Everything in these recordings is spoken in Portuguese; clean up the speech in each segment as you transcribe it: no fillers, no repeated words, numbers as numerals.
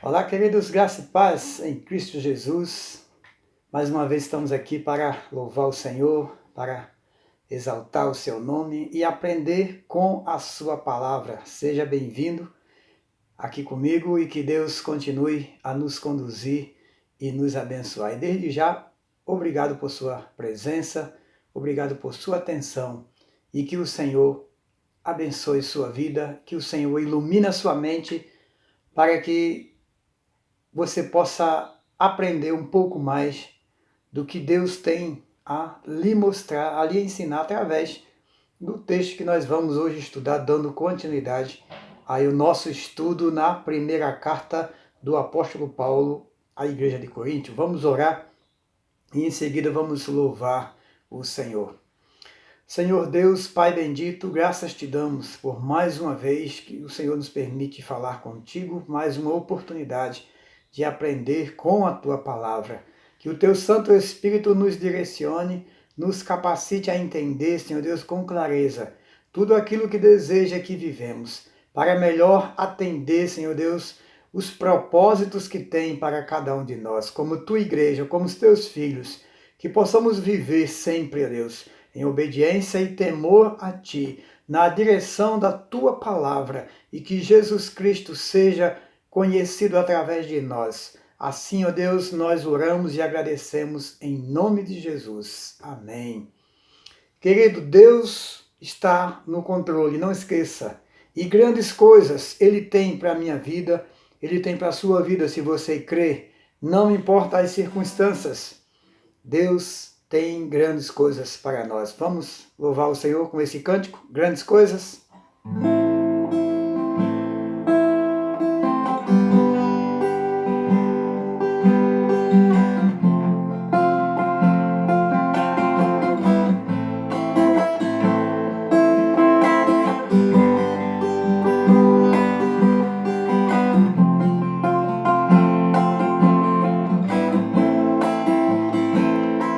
Olá, queridos, graça e paz em Cristo Jesus. Mais uma vez estamos aqui para louvar o Senhor, para exaltar o seu nome e aprender com a sua palavra. Seja bem-vindo aqui comigo e que Deus continue a nos conduzir e nos abençoar. E desde já, obrigado por sua presença, obrigado por sua atenção e que o Senhor abençoe sua vida, que o Senhor ilumine a sua mente para que você possa aprender um pouco mais do que Deus tem a lhe mostrar, a lhe ensinar através do texto que nós vamos hoje estudar, dando continuidade ao nosso estudo na primeira carta do apóstolo Paulo à igreja de Corinto. Vamos orar e em seguida vamos louvar o Senhor. Senhor Deus, Pai bendito, graças te damos por mais uma vez que o Senhor nos permite falar contigo, mais uma oportunidade de aprender com a tua palavra. Que o teu Santo Espírito nos direcione, nos capacite a entender, Senhor Deus, com clareza, tudo aquilo que deseja que vivemos, para melhor atender, Senhor Deus, os propósitos que tem para cada um de nós, como tua igreja, como os teus filhos, que possamos viver sempre, ó Deus, em obediência e temor a ti, na direção da tua palavra, e que Jesus Cristo seja conhecido através de nós. Assim, ó Deus, nós oramos e agradecemos em nome de Jesus. Amém. Querido, Deus está no controle, não esqueça. E grandes coisas Ele tem para a minha vida, Ele tem para a sua vida, se você crê. Não importa as circunstâncias, Deus tem grandes coisas para nós. Vamos louvar o Senhor com esse cântico, Grandes Coisas.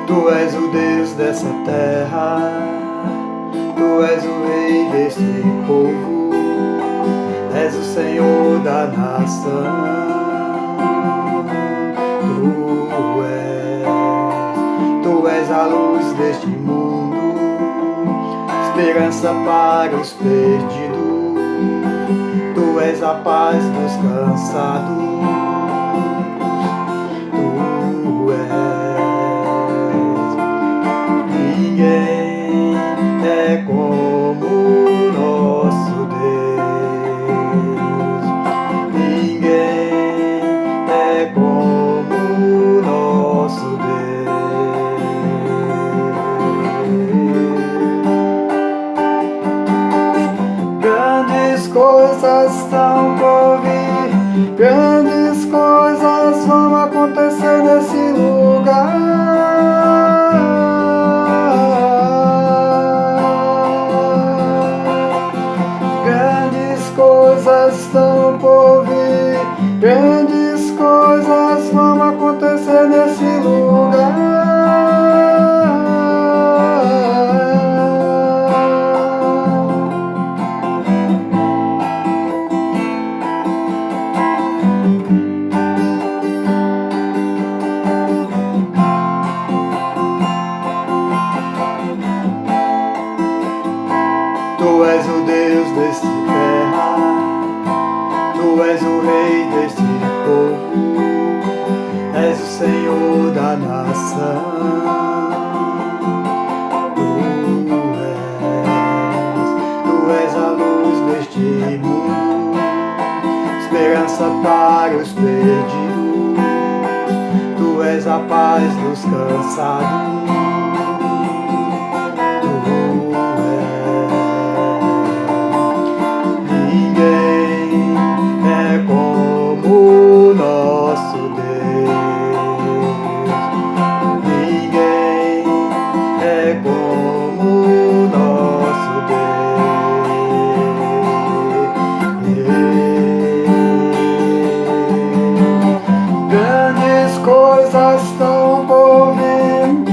Tu és o Deus dessa terra, Tu és o Rei deste povo, és o Senhor da nação. Tu és a luz deste mundo, esperança para os perdidos. Tu és a paz dos cansados. Ninguém é como o nosso Deus. Ninguém é como o nosso Deus. Grandes coisas estão por vir, grandes coisas vão acontecer nesse lugar. Estão por vir, grandes coisas vão acontecer nesse lugar. Tu és o Deus deste terra, Tu és o Rei deste povo, és o Senhor da nação. Tu és a luz deste mundo, esperança para os perdidos. Tu és a paz dos cansados. Grandes coisas estão por vir,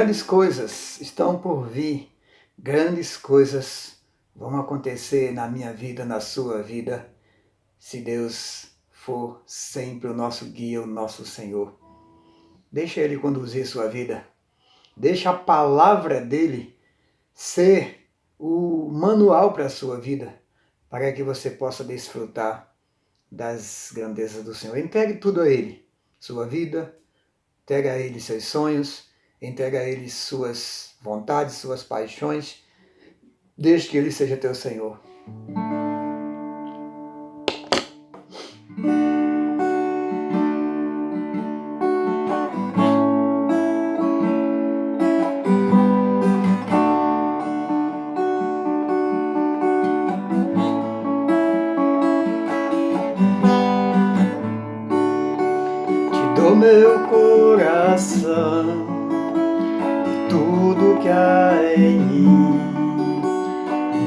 grandes coisas estão por vir, grandes coisas vão acontecer na minha vida, na sua vida, se Deus for sempre o nosso guia, o nosso Senhor. Deixa Ele conduzir sua vida. Deixa a palavra dEle ser o manual para a sua vida, para que você possa desfrutar das grandezas do Senhor. Entregue tudo a Ele, sua vida, entregue a Ele seus sonhos, entregue a Ele suas vontades, suas paixões. Deixe que Ele seja teu Senhor. Do meu coração e tudo que há em mim,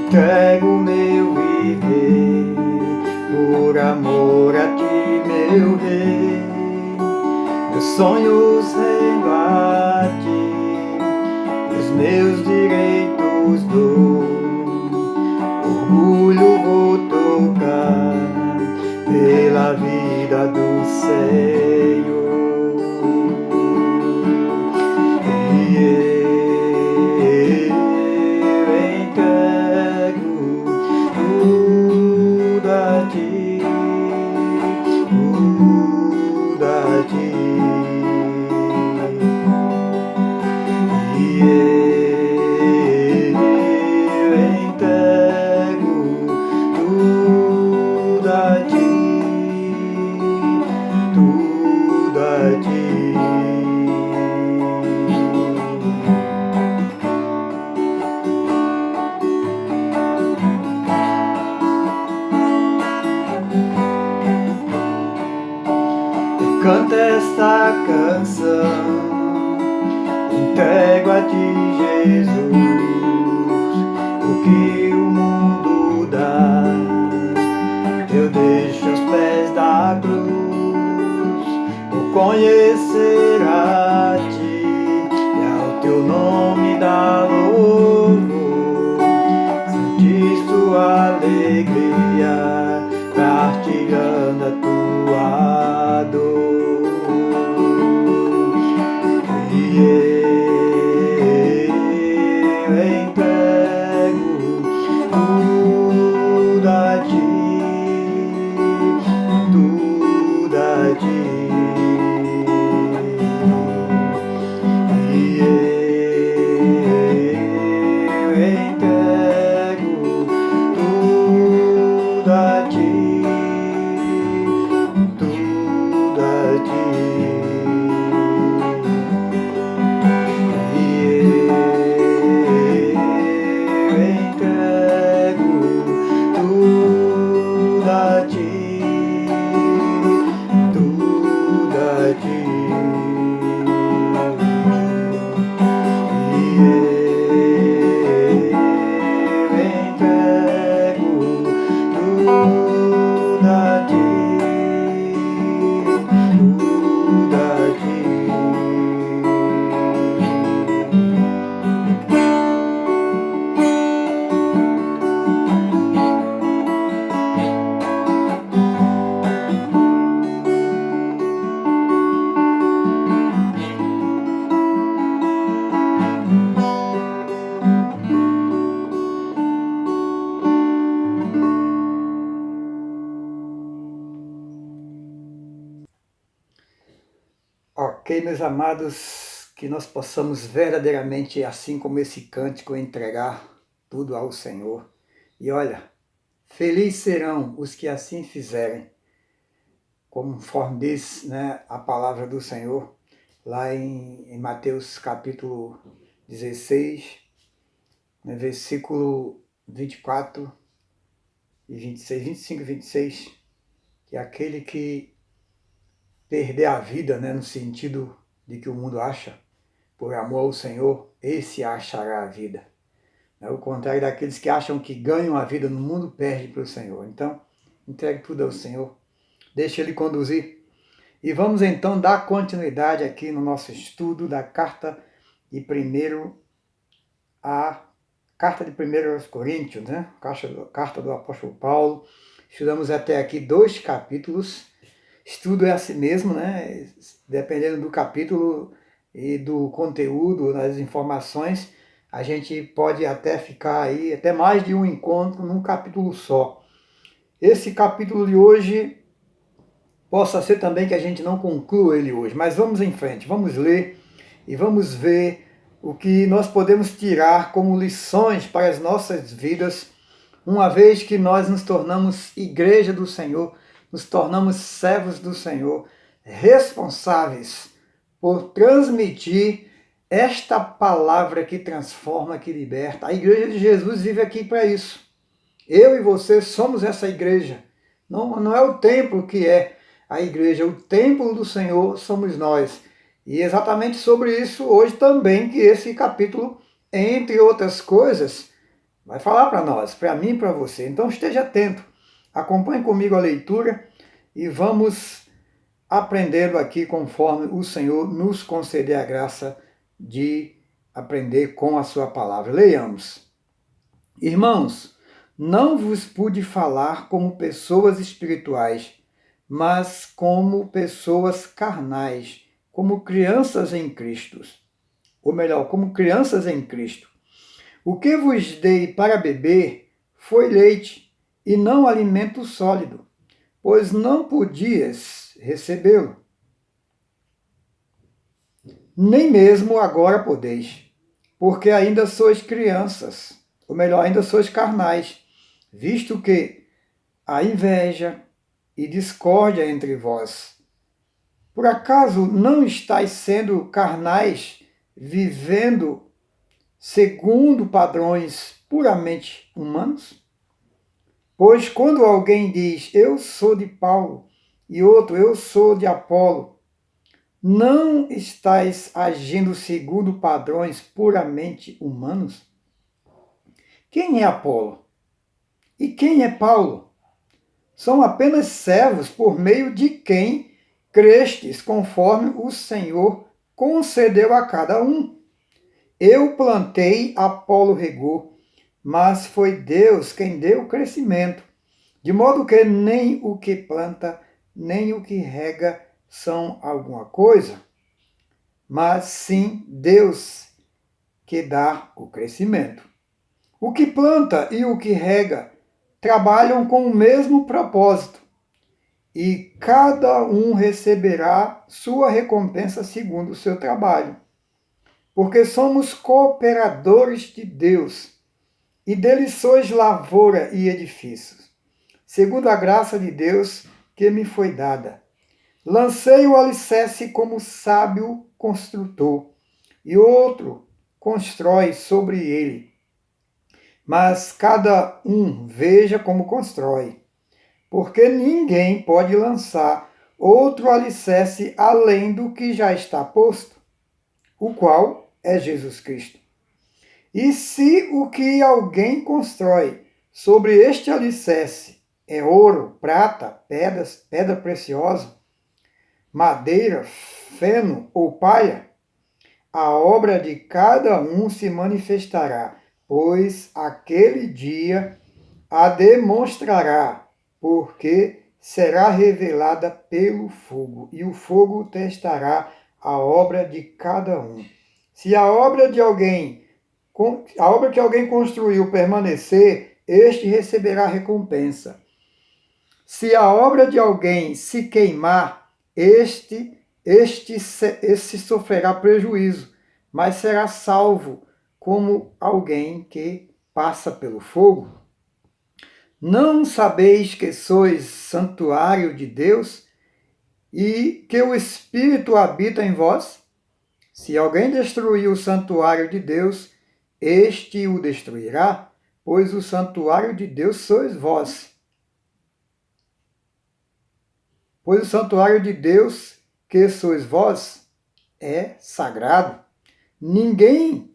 entrego meu viver por amor a ti, meu Rei. Meus sonhos rendo a ti, os meus direitos dou, orgulho vou tocar pela vida do Senhor. Canta esta canção, entrego a ti, Jesus, o que o mundo dá, eu deixo aos pés da cruz, por conhecer a ti e ao teu nome dar louvor, sentir sua alegria, partilhando a tua dor. Ok, meus amados, que nós possamos verdadeiramente, assim como esse cântico, entregar tudo ao Senhor. E olha, felizes serão os que assim fizerem, conforme diz, né, a palavra do Senhor, lá em Mateus capítulo 16, né, versículo 24 e 26, 25 e 26, que é aquele que perder a vida, né, no sentido de que o mundo acha, por amor ao Senhor, esse achará a vida. O contrário daqueles que acham que ganham a vida no mundo, perde para o Senhor. Então, entregue tudo ao Senhor, deixe Ele conduzir. E vamos então dar continuidade aqui no nosso estudo da carta e primeiro a carta de 1 aos Coríntios, né? Carta do apóstolo Paulo. Estudamos até aqui 2 capítulos. Estudo é assim mesmo, né? Dependendo do capítulo e do conteúdo, das informações, a gente pode até ficar aí, até mais de um encontro num capítulo só. Esse capítulo de hoje, possa ser também que a gente não conclua ele hoje, mas vamos em frente, vamos ler e vamos ver o que nós podemos tirar como lições para as nossas vidas, uma vez que nós nos tornamos igreja do Senhor, nos tornamos servos do Senhor, responsáveis por transmitir esta palavra que transforma, que liberta. A igreja de Jesus vive aqui para isso. Eu e você somos essa igreja. Não é o templo que é a igreja, o templo do Senhor somos nós. E exatamente sobre isso hoje também que esse capítulo, entre outras coisas, vai falar para nós, para mim e para você. Então esteja atento, acompanhe comigo a leitura e vamos aprendendo aqui conforme o Senhor nos conceder a graça de aprender com a sua palavra. Leiamos. Irmãos, não vos pude falar como pessoas espirituais, mas como pessoas carnais, como crianças em Cristo. Ou melhor, como crianças em Cristo. O que vos dei para beber foi leite, e não alimento sólido, pois não podias recebê-lo. Nem mesmo agora podeis, porque ainda sois crianças, ou melhor, ainda sois carnais, visto que há inveja e discórdia entre vós. Por acaso não estáis sendo carnais, vivendo segundo padrões puramente humanos? Pois quando alguém diz, eu sou de Paulo, e outro, eu sou de Apolo, não estáis agindo segundo padrões puramente humanos? Quem é Apolo? E quem é Paulo? São apenas servos por meio de quem crestes, conforme o Senhor concedeu a cada um. Eu plantei, Apolo regou, mas foi Deus quem deu o crescimento. De modo que nem o que planta, nem o que rega são alguma coisa, mas sim Deus que dá o crescimento. O que planta e o que rega trabalham com o mesmo propósito, e cada um receberá sua recompensa segundo o seu trabalho. Porque somos cooperadores de Deus, e dele sois lavoura e edifícios, segundo a graça de Deus que me foi dada. Lancei o alicerce como sábio construtor, e outro constrói sobre ele. Mas cada um veja como constrói, porque ninguém pode lançar outro alicerce além do que já está posto, o qual é Jesus Cristo. E se o que alguém constrói sobre este alicerce é ouro, prata, pedra preciosa, madeira, feno ou palha, a obra de cada um se manifestará, pois aquele dia a demonstrará, porque será revelada pelo fogo, e o fogo testará a obra de cada um. Se a obra que alguém construiu permanecer, este receberá recompensa. Se a obra de alguém se queimar, este sofrerá prejuízo, mas será salvo como alguém que passa pelo fogo. Não sabeis que sois santuário de Deus e que o Espírito habita em vós? Se alguém destruir o santuário de Deus, este o destruirá, pois o santuário de Deus sois vós. Pois o santuário de Deus, que sois vós, é sagrado. Ninguém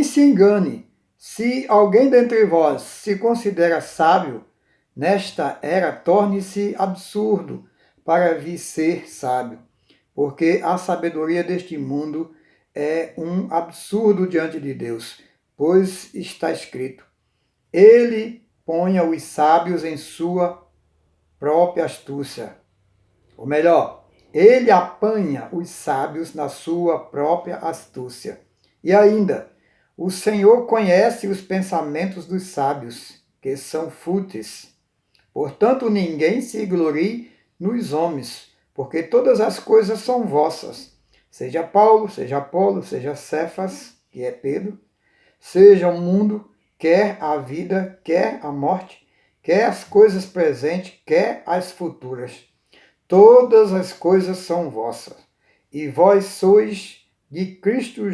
se engane. Se alguém dentre vós se considera sábio, nesta era torne-se absurdo para vir ser sábio, porque a sabedoria deste mundo é um absurdo diante de Deus, pois está escrito: Ele ponha os sábios em sua própria astúcia. Ou melhor, ele apanha os sábios na sua própria astúcia. E ainda, o Senhor conhece os pensamentos dos sábios, que são fúteis. Portanto, ninguém se glorie nos homens, porque todas as coisas são vossas. Seja Paulo, seja Apolo, seja Cefas, que é Pedro, seja o mundo, quer a vida, quer a morte, quer as coisas presentes, quer as futuras. Todas as coisas são vossas, e vós sois de Cristo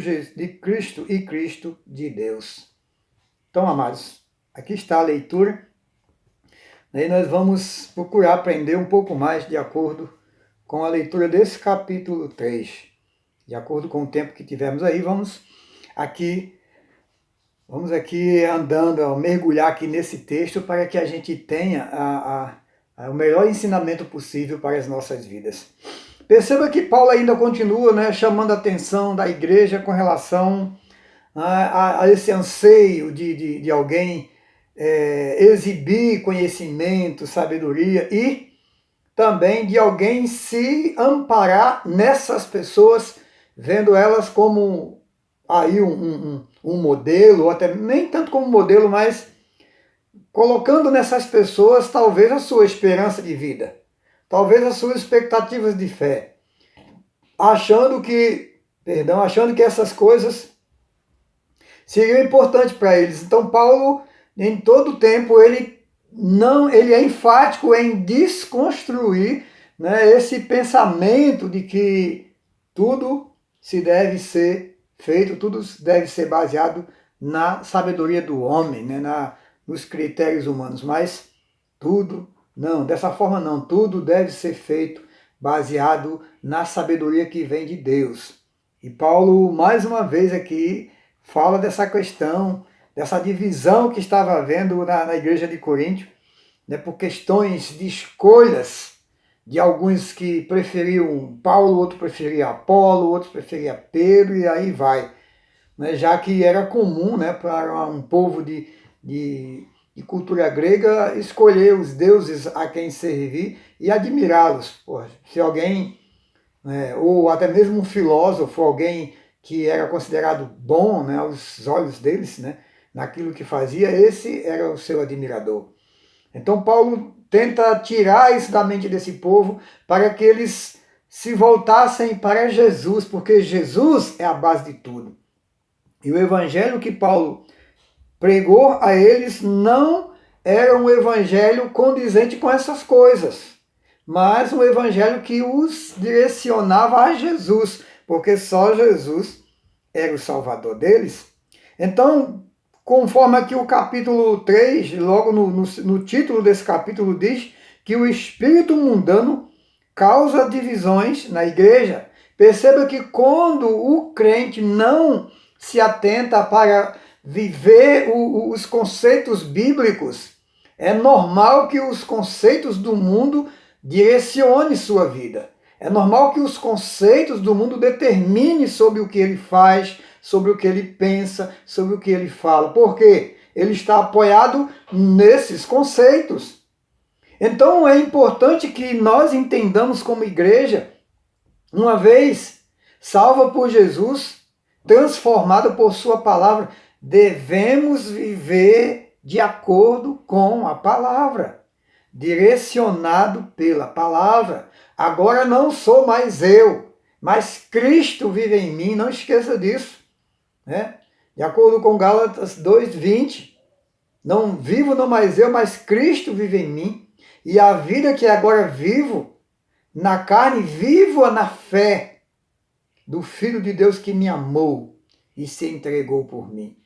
e Cristo de Deus. Então, amados, aqui está a leitura. Aí nós vamos procurar aprender um pouco mais de acordo com a leitura desse capítulo 3. De acordo com o tempo que tivemos aí, vamos aqui andando, mergulhar aqui nesse texto para que a gente tenha o melhor ensinamento possível para as nossas vidas. Perceba que Paulo ainda continua, né, chamando a atenção da igreja com relação a esse anseio de alguém exibir conhecimento, sabedoria e também de alguém se amparar nessas pessoas, vendo elas como aí um modelo, ou até nem tanto como modelo, mas colocando nessas pessoas talvez a sua esperança de vida, talvez as suas expectativas de fé, achando que essas coisas seriam importantes para eles. Então Paulo, em todo tempo, ele é enfático em desconstruir, né, esse pensamento de que tudo se deve ser feito, tudo deve ser baseado na sabedoria do homem, né, nos critérios humanos, mas tudo não, dessa forma não, tudo deve ser feito baseado na sabedoria que vem de Deus. E Paulo, mais uma vez aqui, fala dessa questão, dessa divisão que estava havendo na igreja de Corinto, né, por questões de escolhas de alguns que preferiam Paulo, outro preferia Apolo, outro preferia Pedro, e aí vai. Né, já que era comum, né, para um povo de cultura grega escolher os deuses a quem servir e admirá-los. Se alguém, né, ou até mesmo um filósofo, alguém que era considerado bom, né, aos olhos deles, né, naquilo que fazia, esse era o seu admirador. Então Paulo tenta tirar isso da mente desse povo para que eles se voltassem para Jesus, porque Jesus é a base de tudo. E o evangelho que Paulo pregou a eles não era um evangelho condizente com essas coisas, mas um evangelho que os direcionava a Jesus, porque só Jesus era o salvador deles. Então, conforme aqui o capítulo 3, logo no título desse capítulo, diz que o espírito mundano causa divisões na igreja. Perceba que quando o crente não se atenta para viver os conceitos bíblicos, é normal que os conceitos do mundo direcionem sua vida. É normal que os conceitos do mundo determinem sobre o que ele faz, sobre o que ele pensa, sobre o que ele fala. Por quê? Ele está apoiado nesses conceitos. Então é importante que nós entendamos como igreja, uma vez salva por Jesus, transformada por sua palavra, devemos viver de acordo com a palavra, direcionado pela palavra. Agora não sou mais eu, mas Cristo vive em mim, não esqueça disso. Né? De acordo com Gálatas 2:20, não vivo não mais eu, mas Cristo vive em mim, e a vida que agora vivo na carne, vivo-a na fé do Filho de Deus que me amou e se entregou por mim.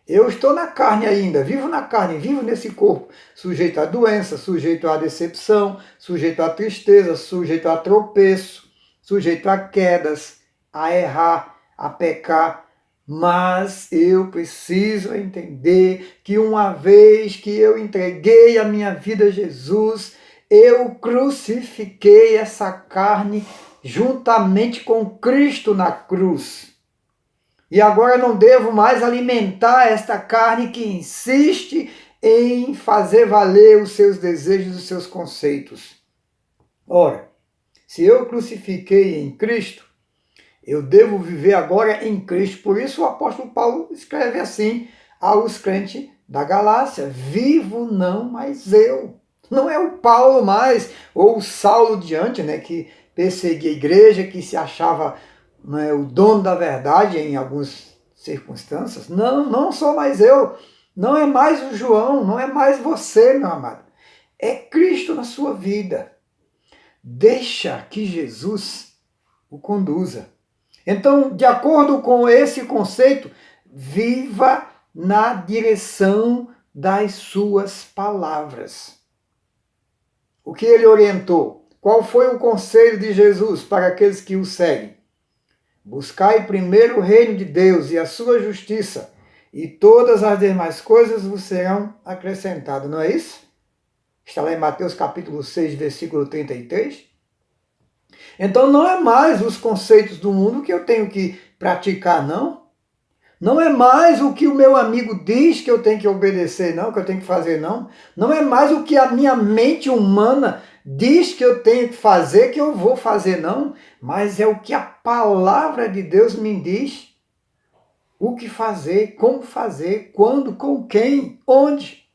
Eu estou na carne ainda, vivo na carne, vivo nesse corpo, sujeito à doença, sujeito à decepção, sujeito à tristeza, sujeito a tropeço, sujeito a quedas, a errar, a pecar. Mas eu preciso entender que uma vez que eu entreguei a minha vida a Jesus, eu crucifiquei essa carne juntamente com Cristo na cruz. E agora não devo mais alimentar esta carne que insiste em fazer valer os seus desejos, os seus conceitos. Ora, se eu crucifiquei em Cristo, eu devo viver agora em Cristo. Por isso o apóstolo Paulo escreve assim aos crentes da Galácia: vivo não mais eu. Não é o Paulo mais, ou o Saulo diante, né, que perseguia a igreja, que se achava, né, o dono da verdade em algumas circunstâncias. Não, não sou mais eu. Não é mais o João, não é mais você, meu amado. É Cristo na sua vida. Deixa que Jesus o conduza. Então, de acordo com esse conceito, viva na direção das suas palavras. O que ele orientou? Qual foi o conselho de Jesus para aqueles que o seguem? Buscai primeiro o reino de Deus e a sua justiça, e todas as demais coisas vos serão acrescentadas. Não é isso? Está lá em Mateus capítulo 6, versículo 33. Então não é mais os conceitos do mundo que eu tenho que praticar, não. Não é mais o que o meu amigo diz que eu tenho que obedecer, não, que eu tenho que fazer, não. Não é mais o que a minha mente humana diz que eu tenho que fazer, que eu vou fazer, não. Mas é o que a palavra de Deus me diz. O que fazer, como fazer, quando, com quem, onde.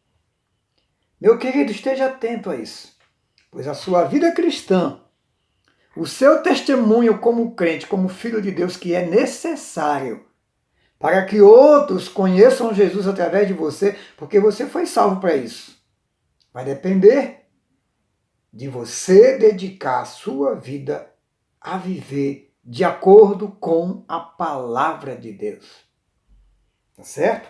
Meu querido, esteja atento a isso. Pois a sua vida cristã, o seu testemunho como crente, como filho de Deus, que é necessário para que outros conheçam Jesus através de você, porque você foi salvo para isso. Vai depender de você dedicar a sua vida a viver de acordo com a palavra de Deus. Tá certo?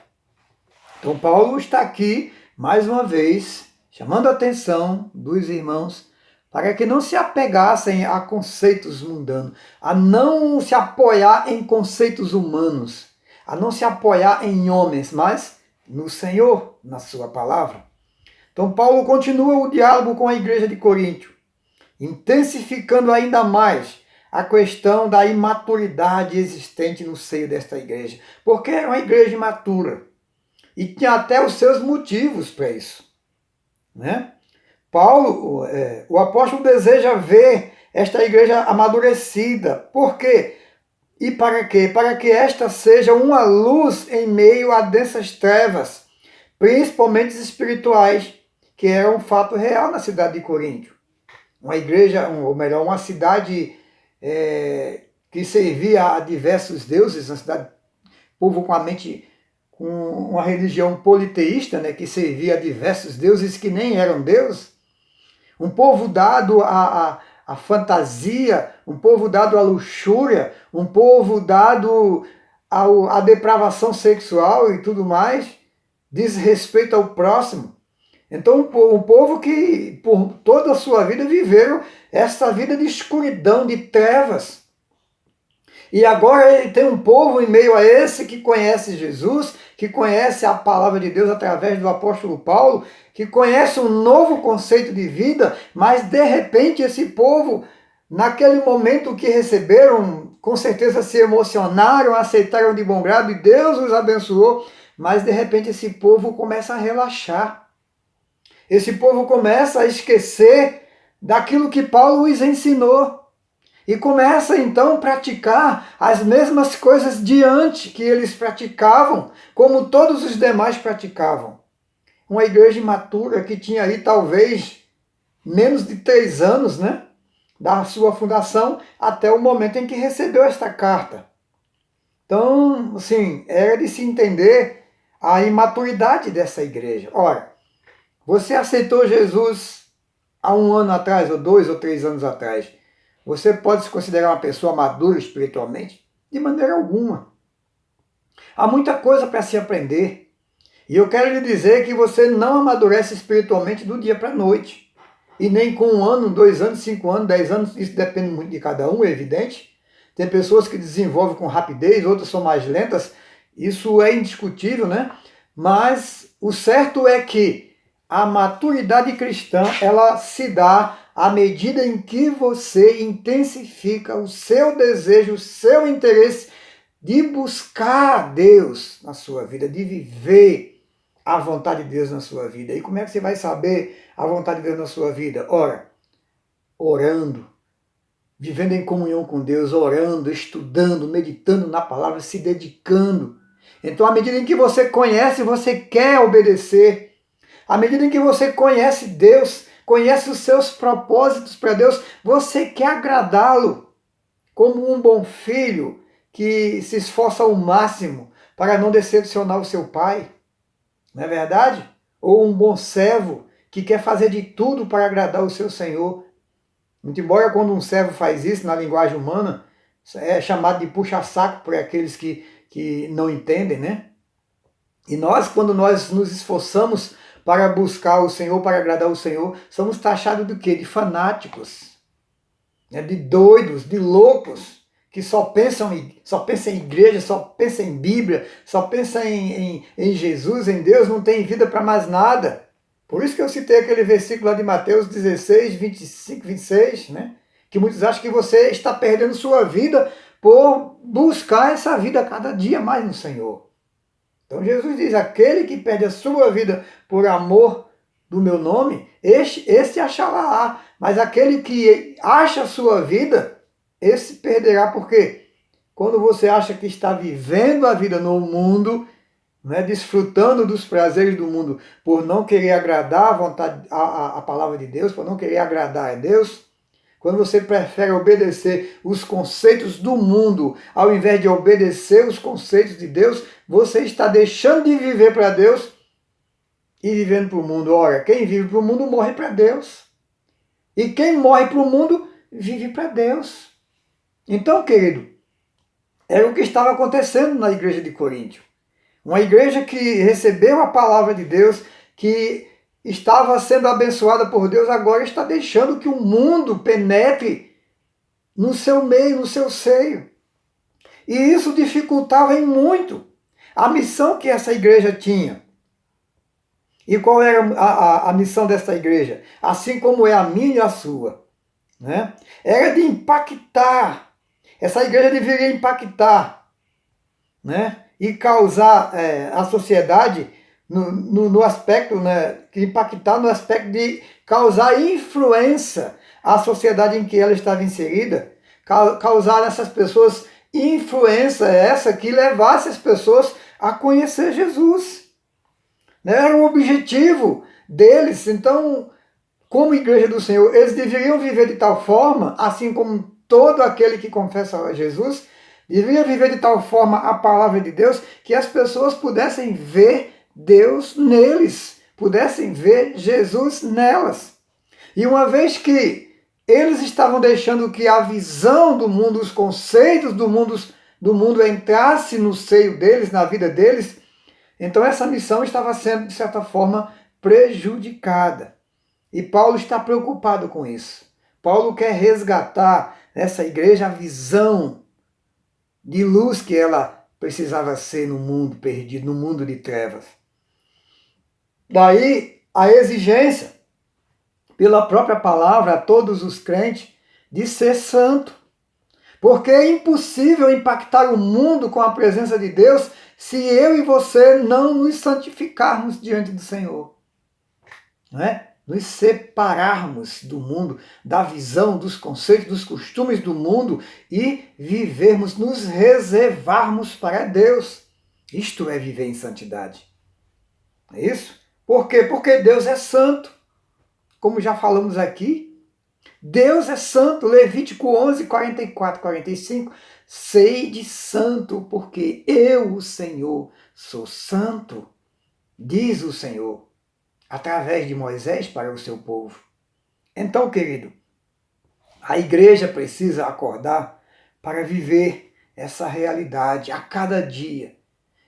Então Paulo está aqui, mais uma vez, chamando a atenção dos irmãos para que não se apegassem a conceitos mundanos, a não se apoiar em conceitos humanos, a não se apoiar em homens, mas no Senhor, na sua palavra. Então Paulo continua o diálogo com a igreja de Coríntio, intensificando ainda mais a questão da imaturidade existente no seio desta igreja, porque era uma igreja imatura e tinha até os seus motivos para isso, né? Paulo, o apóstolo deseja ver esta igreja amadurecida. Por quê? E para quê? Para que esta seja uma luz em meio a densas trevas, principalmente espirituais, que era um fato real na cidade de Coríntio. Uma igreja, ou melhor, uma cidade que servia a diversos deuses, uma cidade, povo com a mente, com uma religião politeísta, né, que servia a diversos deuses que nem eram deuses. Um povo dado à fantasia, um povo dado à luxúria, um povo dado à depravação sexual e tudo mais, desrespeito ao próximo. Então, um povo que por toda a sua vida viveram essa vida de escuridão, de trevas. E agora ele tem um povo em meio a esse que conhece Jesus, que conhece a palavra de Deus através do apóstolo Paulo, que conhece um novo conceito de vida, mas de repente esse povo, naquele momento que receberam, com certeza se emocionaram, aceitaram de bom grado e Deus os abençoou, mas de repente esse povo começa a relaxar. Esse povo começa a esquecer daquilo que Paulo os ensinou. E começa então a praticar as mesmas coisas de antes que eles praticavam, como todos os demais praticavam. Uma igreja imatura que tinha aí talvez menos de 3 anos, né, da sua fundação até o momento em que recebeu esta carta. Então, assim, era de se entender a imaturidade dessa igreja. Ora, você aceitou Jesus há 1 ano atrás, ou 2 ou 3 anos atrás. Você pode se considerar uma pessoa madura espiritualmente? De maneira alguma. Há muita coisa para se aprender. E eu quero lhe dizer que você não amadurece espiritualmente do dia para a noite. E nem com 1 ano, 2 anos, 5 anos, 10 anos, isso depende muito de cada um, é evidente. Tem pessoas que desenvolvem com rapidez, outras são mais lentas. Isso é indiscutível, né? Mas o certo é que a maturidade cristã, ela se dá à medida em que você intensifica o seu desejo, o seu interesse de buscar Deus na sua vida, de viver a vontade de Deus na sua vida. E como é que você vai saber a vontade de Deus na sua vida? Ora, orando, vivendo em comunhão com Deus, orando, estudando, meditando na palavra, se dedicando. Então, à medida em que você conhece, você quer obedecer. À medida em que você conhece Deus, conhece os seus propósitos para Deus, você quer agradá-lo como um bom filho que se esforça ao máximo para não decepcionar o seu pai. Não é verdade? Ou um bom servo que quer fazer de tudo para agradar o seu senhor. Muito embora quando um servo faz isso na linguagem humana, é chamado de puxa-saco por aqueles que não entendem, né? E nós, quando nós nos esforçamos para buscar o Senhor, para agradar o Senhor, somos taxados do quê? De fanáticos, né? De doidos, de loucos, que só pensam em igreja, só pensam em Bíblia, só pensam em Jesus, em Deus, não tem vida para mais nada. Por isso que eu citei aquele versículo lá de Mateus 16, 25, 26, né? Que muitos acham que você está perdendo sua vida por buscar essa vida cada dia mais no Senhor. Então Jesus diz, aquele que perde a sua vida por amor do meu nome, esse achará. Mas aquele que acha a sua vida, esse perderá. Por quê? Quando você acha que está vivendo a vida no mundo, né, desfrutando dos prazeres do mundo, por não querer agradar a vontade, a palavra de Deus, por não querer agradar a Deus, quando você prefere obedecer os conceitos do mundo, ao invés de obedecer os conceitos de Deus, você está deixando de viver para Deus e vivendo para o mundo. Ora, quem vive para o mundo morre para Deus. E quem morre para o mundo vive para Deus. Então, querido, era o que estava acontecendo na igreja de Coríntio. Uma igreja que recebeu a palavra de Deus, que estava sendo abençoada por Deus, agora está deixando que o mundo penetre no seu meio, no seu seio. E isso dificultava em muito a missão que essa igreja tinha. E qual era a missão dessa igreja? Assim como é a minha e a sua, né? Era de impactar. Essa igreja deveria impactar, né? E causar a sociedade no aspecto, né, impactar no aspecto de causar influência à sociedade em que ela estava inserida, causar nessas pessoas influência essa que levasse as pessoas a conhecer Jesus. Né? Era um objetivo deles. Então, como igreja do Senhor, eles deveriam viver de tal forma, assim como todo aquele que confessa a Jesus, deveria viver de tal forma a palavra de Deus, que as pessoas pudessem ver Deus neles, pudessem ver Jesus nelas. E uma vez que eles estavam deixando que a visão do mundo, os conceitos do mundo entrasse no seio deles, na vida deles, então essa missão estava sendo, de certa forma, prejudicada. E Paulo está preocupado com isso. Paulo quer resgatar nessa igreja a visão de luz que ela precisava ser no mundo perdido, no mundo de trevas. Daí a exigência, pela própria palavra, a todos os crentes, de ser santo. Porque é impossível impactar o mundo com a presença de Deus se eu e você não nos santificarmos diante do Senhor. Não é? Nos separarmos do mundo, da visão, dos conceitos, dos costumes do mundo e vivermos, nos reservarmos para Deus. Isto é viver em santidade. É isso? Por quê? Porque Deus é santo. Como já falamos aqui, Deus é santo. Levítico 11, 44, 45. Sede santo, porque eu, o Senhor, sou santo, diz o Senhor, através de Moisés para o seu povo. Então, querido, a igreja precisa acordar para viver essa realidade a cada dia.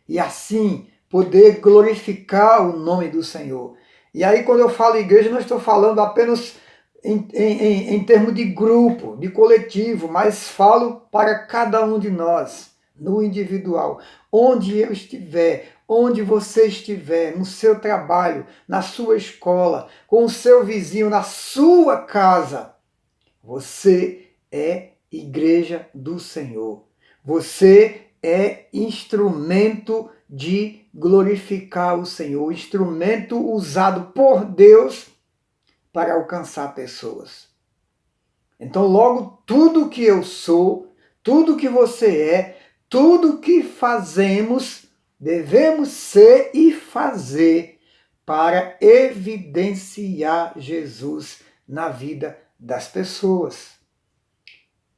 E assim poder glorificar o nome do Senhor. E aí quando eu falo igreja, não estou falando apenas em termos de grupo, de coletivo, mas falo para cada um de nós, no individual. Onde eu estiver, onde você estiver, no seu trabalho, na sua escola, com o seu vizinho, na sua casa, você é igreja do Senhor. Você é instrumento de glorificar o Senhor, instrumento usado por Deus para alcançar pessoas. Então, logo, tudo que eu sou, tudo que você é, tudo que fazemos, devemos ser e fazer para evidenciar Jesus na vida das pessoas.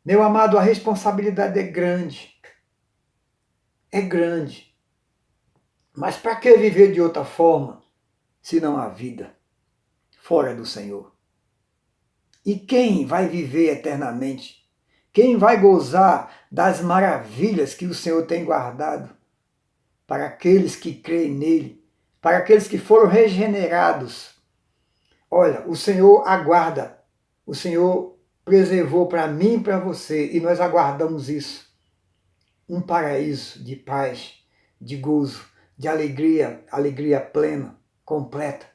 Meu amado, a responsabilidade é grande. É grande. Mas para que viver de outra forma, se não há vida fora do Senhor? E quem vai viver eternamente? Quem vai gozar das maravilhas que o Senhor tem guardado para aqueles que creem nele, para aqueles que foram regenerados? Olha, o Senhor aguarda, o Senhor preservou para mim e para você, e nós aguardamos isso. Um paraíso de paz, de gozo, de alegria, alegria plena, completa,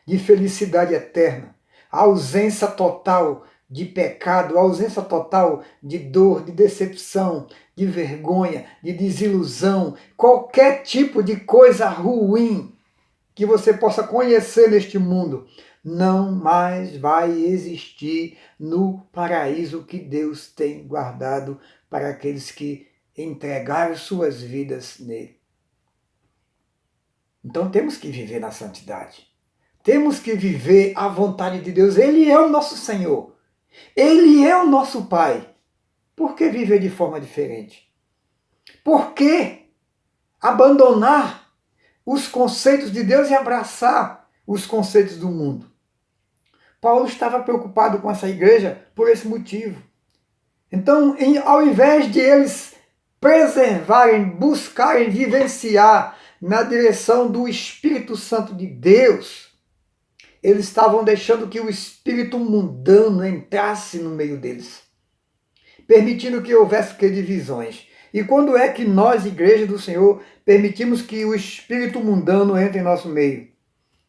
de felicidade eterna, a ausência total de pecado, a ausência total de dor, de decepção, de vergonha, de desilusão, qualquer tipo de coisa ruim que você possa conhecer neste mundo, não mais vai existir no paraíso que Deus tem guardado para aqueles que entregaram suas vidas nele. Então temos que viver na santidade. Temos que viver a vontade de Deus. Ele é o nosso Senhor. Ele é o nosso Pai. Por que viver de forma diferente? Por que abandonar os conceitos de Deus e abraçar os conceitos do mundo? Paulo estava preocupado com essa igreja por esse motivo. Então, ao invés de eles preservarem, buscarem vivenciar na direção do Espírito Santo de Deus, eles estavam deixando que o espírito mundano entrasse no meio deles, permitindo que houvesse divisões. E quando é que nós, Igreja do Senhor, permitimos que o espírito mundano entre em nosso meio?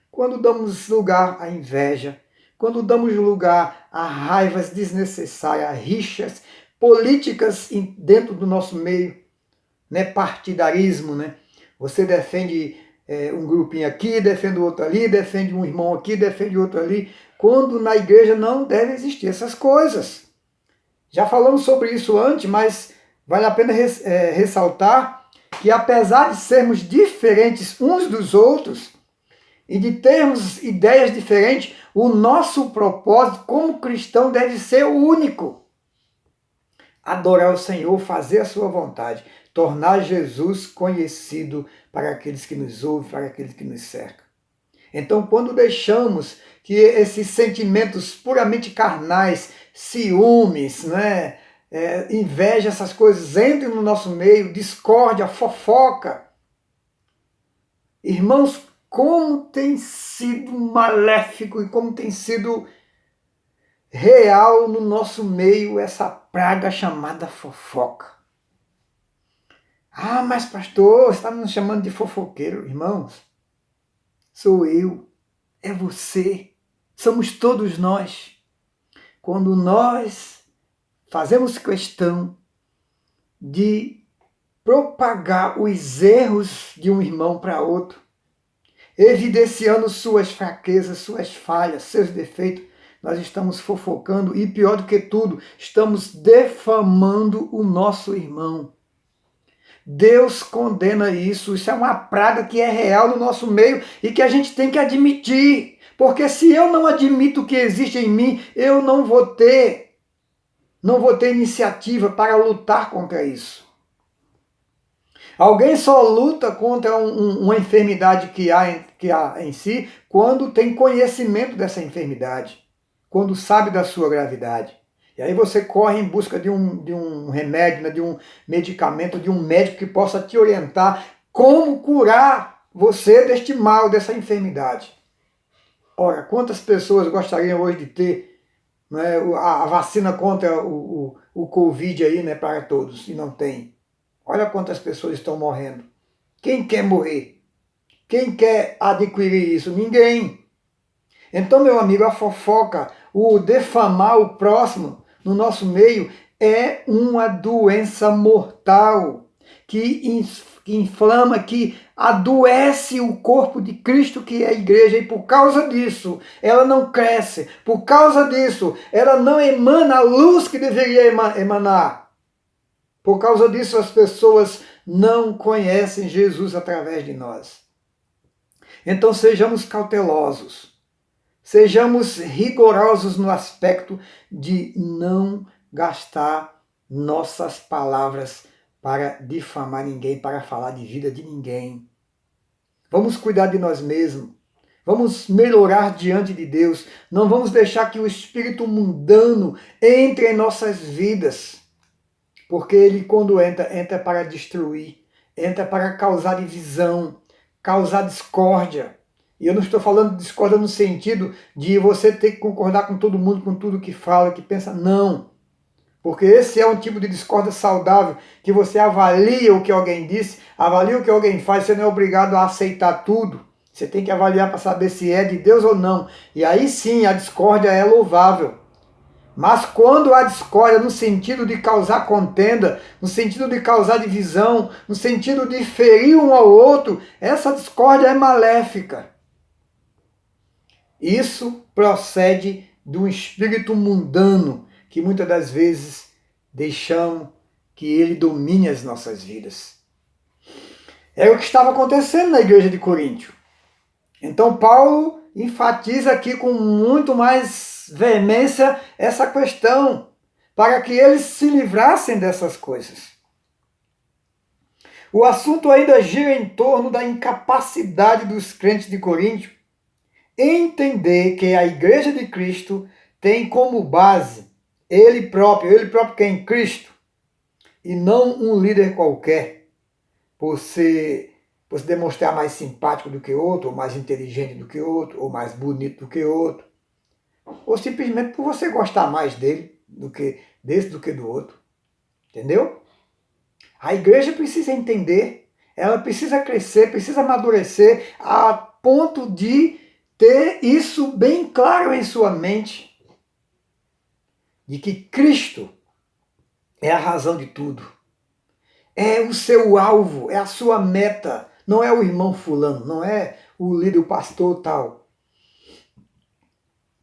Quando damos lugar à inveja, quando damos lugar a raivas desnecessárias, a rixas políticas dentro do nosso meio, né? Partidarismo, né? Você defende um grupinho aqui, defende o outro ali, defende um irmão aqui, defende outro ali, quando na igreja não deve existir essas coisas. Já falamos sobre isso antes, mas vale a pena ressaltar que apesar de sermos diferentes uns dos outros e de termos ideias diferentes, o nosso propósito como cristão deve ser o único. Adorar o Senhor, fazer a sua vontade, tornar Jesus conhecido para aqueles que nos ouvem, para aqueles que nos cercam. Então, quando deixamos que esses sentimentos puramente carnais, ciúmes, né, inveja, essas coisas entrem no nosso meio, discórdia, fofoca, irmãos, como tem sido maléfico e como tem sido real no nosso meio essa praga chamada fofoca. Ah, mas pastor, você está nos chamando de fofoqueiro, irmãos? Sou eu, é você, somos todos nós. Quando nós fazemos questão de propagar os erros de um irmão para outro, evidenciando suas fraquezas, suas falhas, seus defeitos, nós estamos fofocando e, pior do que tudo, estamos defamando o nosso irmão. Deus condena isso. Isso é uma praga que é real no nosso meio e que a gente tem que admitir. Porque se eu não admito o que existe em mim, eu não vou ter iniciativa para lutar contra isso. Alguém só luta contra uma enfermidade que há em si quando tem conhecimento dessa enfermidade, quando sabe da sua gravidade. E aí você corre em busca de um remédio, né, de um medicamento, de um médico que possa te orientar como curar você deste mal, dessa enfermidade. Ora, quantas pessoas gostariam hoje de ter, né, a vacina contra o Covid aí, né, para todos, e não tem? Olha quantas pessoas estão morrendo. Quem quer morrer? Quem quer adquirir isso? Ninguém. Então, meu amigo, a fofoca, o defamar o próximo no nosso meio é uma doença mortal que inflama, que adoece o corpo de Cristo, que é a igreja, e por causa disso ela não cresce, por causa disso ela não emana a luz que deveria emanar. Por causa disso as pessoas não conhecem Jesus através de nós. Então sejamos cautelosos, sejamos rigorosos no aspecto de não gastar nossas palavras para difamar ninguém, para falar de vida de ninguém. Vamos cuidar de nós mesmos. Vamos melhorar diante de Deus. Não vamos deixar que o espírito mundano entre em nossas vidas. Porque ele, quando entra para destruir, entra para causar divisão, causar discórdia. E eu não estou falando de discórdia no sentido de você ter que concordar com todo mundo, com tudo que fala, que pensa. Não. Porque esse é um tipo de discórdia saudável, que você avalia o que alguém disse, avalia o que alguém faz, você não é obrigado a aceitar tudo. Você tem que avaliar para saber se é de Deus ou não. E aí sim, a discórdia é louvável. Mas quando há discórdia no sentido de causar contenda, no sentido de causar divisão, no sentido de ferir um ao outro, essa discórdia é maléfica. Isso procede de um espírito mundano, que muitas das vezes deixamos que ele domine as nossas vidas. É o que estava acontecendo na igreja de Coríntio. Então Paulo enfatiza aqui com muito mais veemência essa questão, para que eles se livrassem dessas coisas. O assunto ainda gira em torno da incapacidade dos crentes de Coríntio entender que a igreja de Cristo tem como base ele próprio que é em Cristo, e não um líder qualquer, por se demonstrar mais simpático do que outro, ou mais inteligente do que outro, ou mais bonito do que outro, ou simplesmente por você gostar mais dele do que do outro. Entendeu? A igreja precisa entender, ela precisa crescer, precisa amadurecer a ponto de ter isso bem claro em sua mente, de que Cristo é a razão de tudo. É o seu alvo, é a sua meta. Não é o irmão fulano, não é o líder, o pastor tal.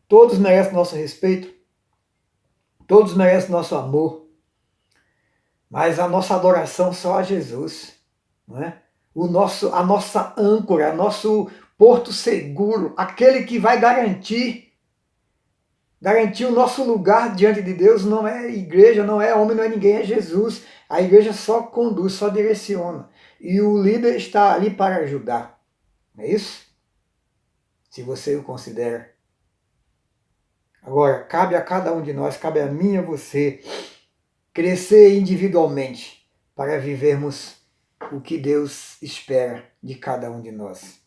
Todos merecem nosso respeito, todos merecem nosso amor, mas a nossa adoração só a Jesus, não é? A nossa âncora, nosso porto seguro, aquele que vai garantir o nosso lugar diante de Deus, não é igreja, não é homem, não é ninguém, é Jesus. A igreja só conduz, só direciona. E o líder está ali para ajudar. Não é isso? Se você o considera. Agora, cabe a cada um de nós, cabe a mim e a você, crescer individualmente para vivermos o que Deus espera de cada um de nós.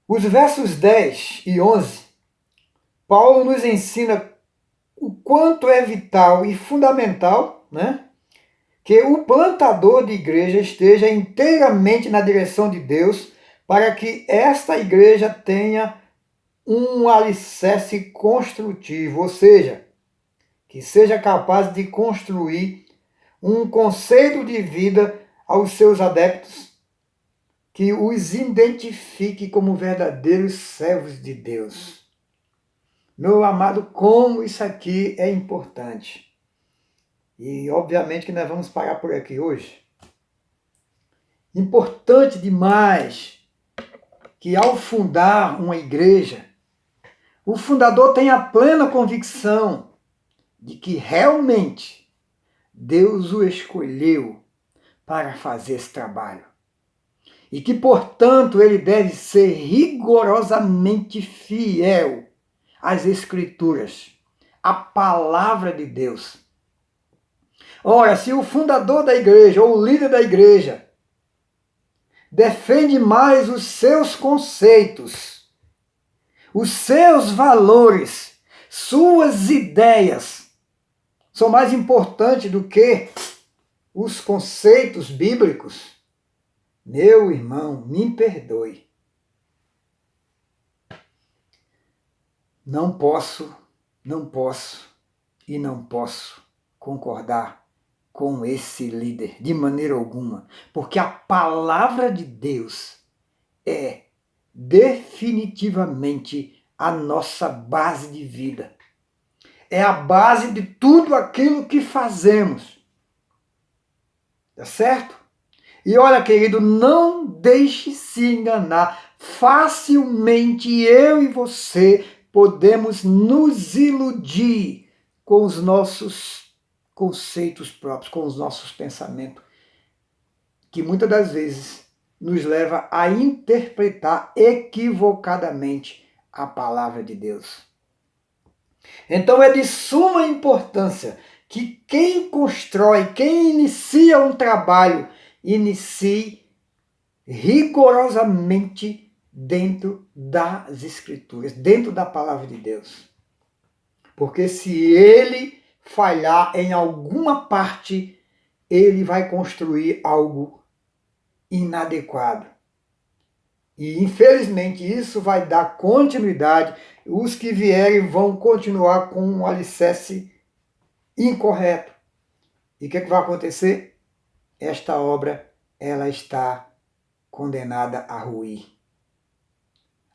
Os versos 10 e 11, Paulo nos ensina o quanto é vital e fundamental, né, que o plantador de igreja esteja inteiramente na direção de Deus, para que esta igreja tenha um alicerce construtivo, ou seja, que seja capaz de construir um conceito de vida aos seus adeptos, que os identifique como verdadeiros servos de Deus. Meu amado, como isso aqui é importante. E obviamente que nós vamos parar por aqui hoje. Importante demais que ao fundar uma igreja, o fundador tenha a plena convicção de que realmente Deus o escolheu para fazer esse trabalho. E que, portanto, ele deve ser rigorosamente fiel às Escrituras, à palavra de Deus. Ora, se o fundador da igreja ou o líder da igreja defende mais os seus conceitos, os seus valores, suas ideias, são mais importantes do que os conceitos bíblicos, meu irmão, me perdoe. Não posso concordar com esse líder, de maneira alguma, porque a palavra de Deus é definitivamente a nossa base de vida. É a base de tudo aquilo que fazemos. Tá certo? E olha, querido, não deixe se enganar. Facilmente eu e você podemos nos iludir com os nossos conceitos próprios, com os nossos pensamentos, que muitas das vezes nos leva a interpretar equivocadamente a palavra de Deus. Então é de suma importância que quem constrói, quem inicia um trabalho, inicie rigorosamente dentro das Escrituras, dentro da palavra de Deus. Porque se ele falhar em alguma parte, ele vai construir algo inadequado. E infelizmente isso vai dar continuidade. Os que vierem vão continuar com um alicerce incorreto. E o que vai acontecer? Esta obra ela está condenada a ruir.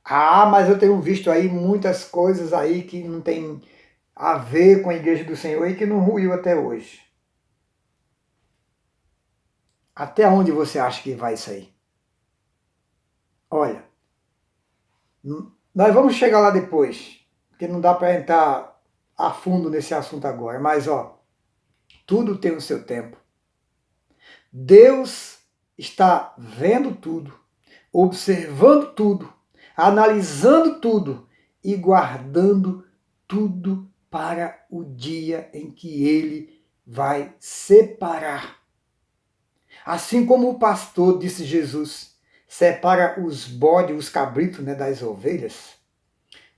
Ah, mas eu tenho visto aí muitas coisas aí que não tem a ver com a igreja do Senhor e que não ruiu até hoje. Até onde você acha que vai isso aí? Olha, nós vamos chegar lá depois, porque não dá para entrar a fundo nesse assunto agora, mas tudo tem o seu tempo. Deus está vendo tudo, observando tudo, analisando tudo e guardando tudo para o dia em que ele vai separar. Assim como o pastor, disse Jesus, separa os bodes, os cabritos, das ovelhas,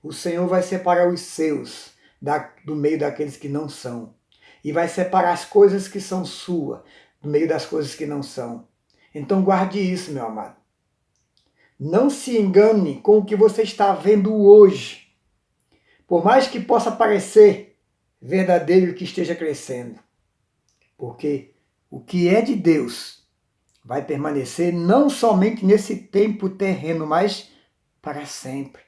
o Senhor vai separar os seus do meio daqueles que não são. E vai separar as coisas que são suas do meio das coisas que não são. Então guarde isso, meu amado. Não se engane com o que você está vendo hoje. Por mais que possa parecer verdadeiro que esteja crescendo. Porque o que é de Deus vai permanecer não somente nesse tempo terreno, mas para sempre.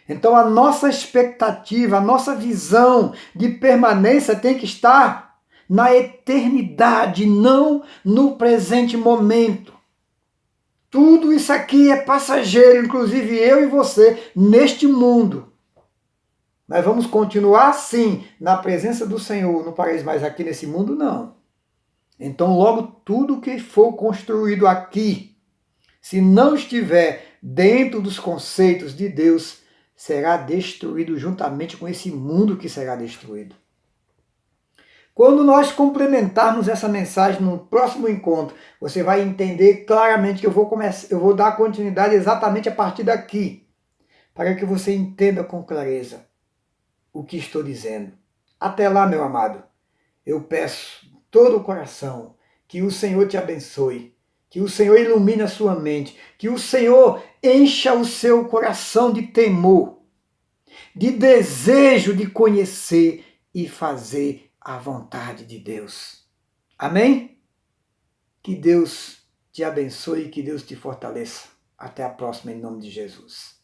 Então a nossa expectativa, a nossa visão de permanência tem que estar na eternidade, não no presente momento. Tudo isso aqui é passageiro, inclusive eu e você, neste mundo. Nós vamos continuar sim na presença do Senhor no paraíso, mas aqui nesse mundo não. Então logo tudo que for construído aqui, se não estiver dentro dos conceitos de Deus, será destruído juntamente com esse mundo que será destruído. Quando nós complementarmos essa mensagem no próximo encontro, você vai entender claramente que eu vou dar continuidade exatamente a partir daqui, para que você entenda com clareza o que estou dizendo. Até lá, meu amado, eu peço de todo o coração que o Senhor te abençoe, que o Senhor ilumine a sua mente, que o Senhor encha o seu coração de temor, de desejo de conhecer e fazer a vontade de Deus. Amém? Que Deus te abençoe e que Deus te fortaleça. Até a próxima, em nome de Jesus.